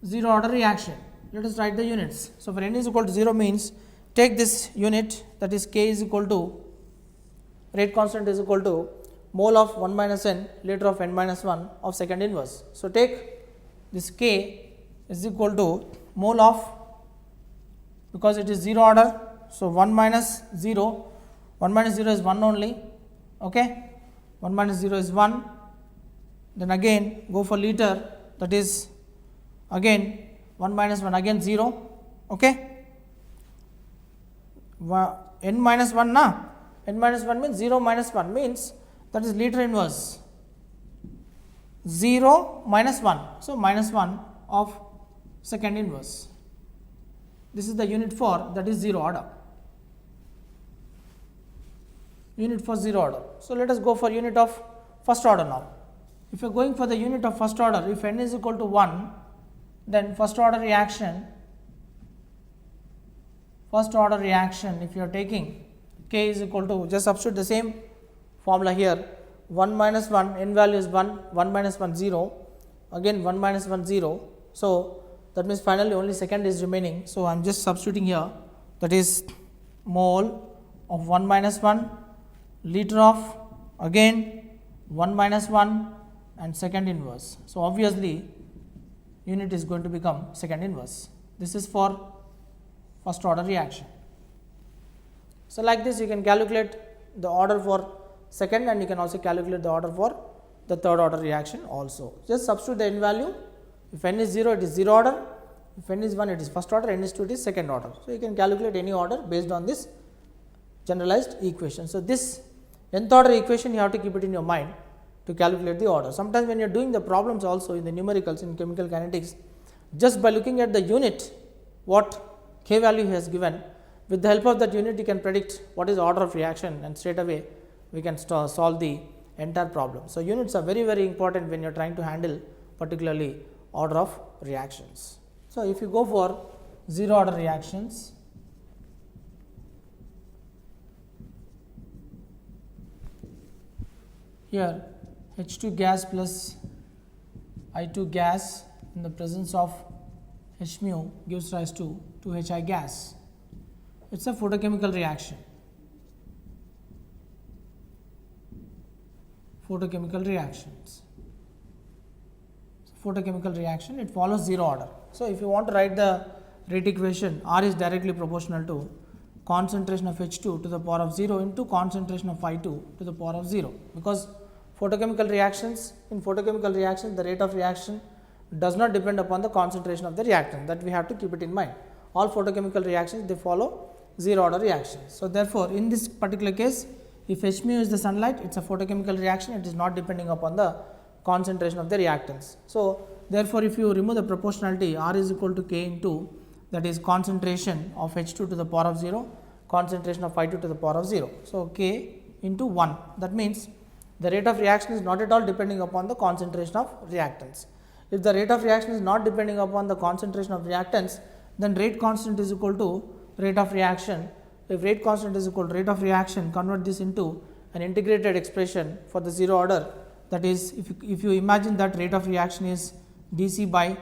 0 order reaction. Let us write the units. So, for n is equal to 0 means take this unit, that is K is equal to, rate constant is equal to mole of 1 minus n, liter of n minus 1 of second inverse. So, take this K is equal to mole of, because it is 0 order. So, 1 minus 0 is 1 only, okay. 1 minus 0 is 1, then again go for liter, that is again 1 minus 1 again 0, okay. N minus 1 na, n minus 1 means 0 minus 1 means that is liter inverse 0 minus 1. So, minus 1 of second inverse, this is the unit for, that is 0 order, unit for 0 order. So, let us go for unit of first order now. If you are going for the unit of first order, if n is equal to 1, then first order reaction, if you are taking K is equal to, just substitute the same formula here, 1 minus 1, n value is 1, 1 minus 1 0, again 1 minus 1 0. So, that means finally only second is remaining. So, I am just substituting here, that is mole of 1 minus 1, liter of again 1 minus 1 and second inverse. So, obviously, unit is going to become second inverse. This is for first order reaction. So, like this you can calculate the order for second, and you can also calculate the order for the third order reaction also. Just substitute the n value. If n is 0, it is 0 order. If n is 1, it is first order, n is 2, it is second order. So, you can calculate any order based on this generalized equation. So, this nth order equation you have to keep it in your mind to calculate the order. Sometimes when you are doing the problems also in the numericals in chemical kinetics, just by looking at the unit what K value he has given, With the help of that unit, you can predict what is the order of reaction, and straight away we can solve the entire problem. So, units are very, very important when you are trying to handle particularly order of reactions. So, if you go for zero order reactions, here H2 gas plus I2 gas in the presence of H mu gives rise to 2HI gas. It is a photochemical reaction. Photochemical reactions. Photochemical reaction, it follows zero order. So, if you want to write the rate equation, R is directly proportional to concentration of H2 to the power of 0 into concentration of I2 to the power of 0, because photochemical reactions, in photochemical reactions the rate of reaction does not depend upon the concentration of the reactant, that we have to keep it in mind. All photochemical reactions, they follow zero order reactions. So, therefore, in this particular case, if H mu is the sunlight, it is a photochemical reaction, it is not depending upon the concentration of the reactants. So, therefore, if you remove the proportionality, R is equal to K into, that is concentration of H2 to the power of 0, concentration of I2 to the power of 0. So, K into 1, that means the rate of reaction is not at all depending upon the concentration of reactants. If the rate of reaction is not depending upon the concentration of reactants, then rate constant is equal to rate of reaction. If rate constant is equal to rate of reaction, convert this into an integrated expression for the zero order. That is, if you imagine that rate of reaction is dC by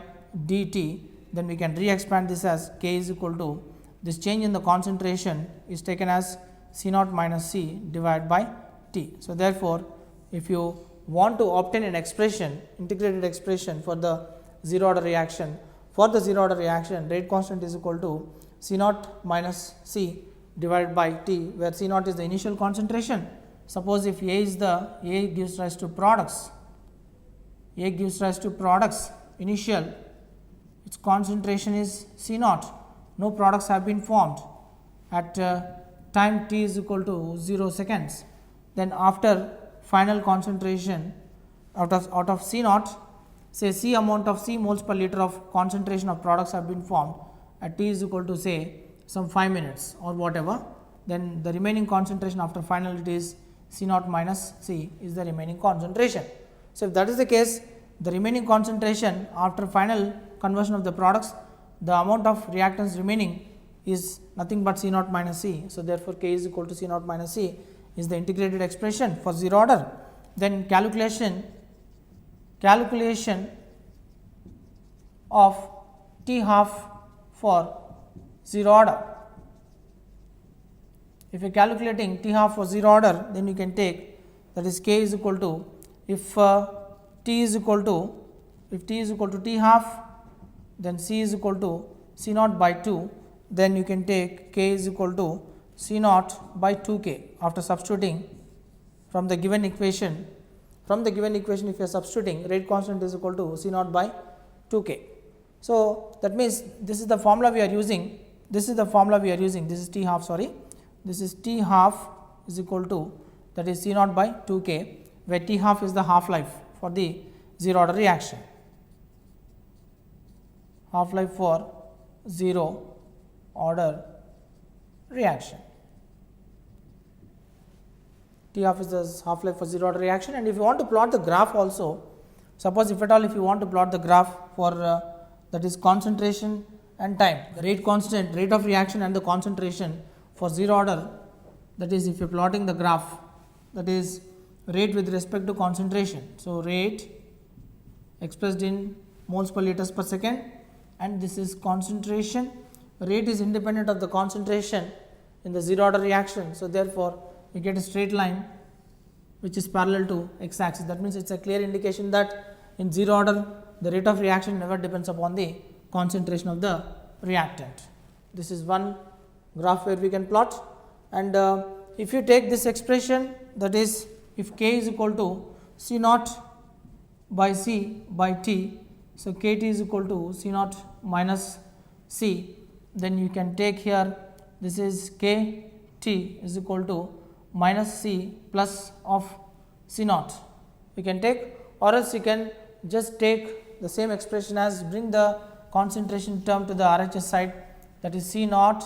dt, then we can re-expand this as K is equal to, this change in the concentration is taken as C0 minus C divided by T. So, therefore, if you want to obtain an expression, integrated expression for the zero order reaction, for the zero order reaction, rate constant is equal to C0 minus C divided by T, where C0 is the initial concentration. Suppose if A gives rise to products, initial, its concentration is C0, no products have been formed at time t is equal to 0 seconds. Then after final concentration out of C0, say C amount of C moles per liter of concentration of products have been formed at t is equal to, say, some 5 minutes or whatever, then the remaining concentration after final it is C0 minus C is the remaining concentration. So, if that is the case, the remaining concentration after final conversion of the products, the amount of reactants remaining is nothing but C0 minus C. So, therefore, K is equal to C0 minus C is the integrated expression for zero order. Then calculation of 𝗃 for zero order. If you are calculating 𝗃 for zero order, then you can take, that is K is equal to, if T is equal to 𝗃, then C is equal to C0 by 2, then you can take K is equal to C0 by 2K after substituting from the given equation. From the given equation, if you are substituting, rate constant is equal to C0 by 2K. So, that means this is the formula we are using, this is 𝗃, sorry, this is 𝗃 is equal to, that is C0 by 2K, where 𝗃 is the half life for the zero order reaction, half life for zero order reaction. 𝗃 is the half life for zero order reaction. And if you want to plot the graph also, suppose if at all if you want to plot the graph for that is concentration and time, the rate constant, rate of reaction and the concentration for zero order, that is if you are plotting the graph, that is rate with respect to concentration. So, rate expressed in moles per liters per second, and this is concentration. Rate is independent of the concentration in the zero order reaction. So, therefore, you get a straight line which is parallel to x axis. That means, it is a clear indication that in zero order the rate of reaction never depends upon the concentration of the reactant. This is one graph where we can plot, and if you take this expression, that is if K is equal to C0 by C by T, so Kt is equal to C0 minus C, then you can take here, this is Kt is equal to minus C plus of C0 you can take, or else you can just take the same expression as bring the concentration term to the RHS side, that is C0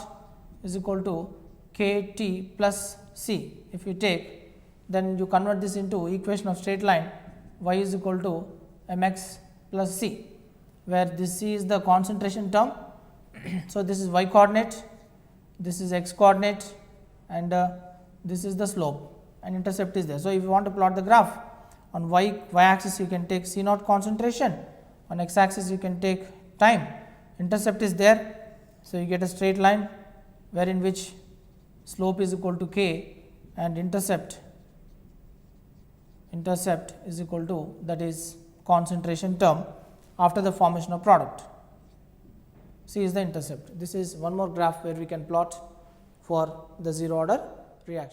is equal to Kt plus C. If you take, then you convert this into equation of straight line y is equal to mx plus c, where this c is the concentration term. So, this is y coordinate, this is x coordinate, and this is the slope, and intercept is there. So, if you want to plot the graph, on y axis you can take C naught concentration, on x axis you can take time, intercept is there. So, you get a straight line wherein which slope is equal to k and intercept is equal to, that is concentration term after the formation of product. C is the intercept. This is one more graph where we can plot for the zero order reaction.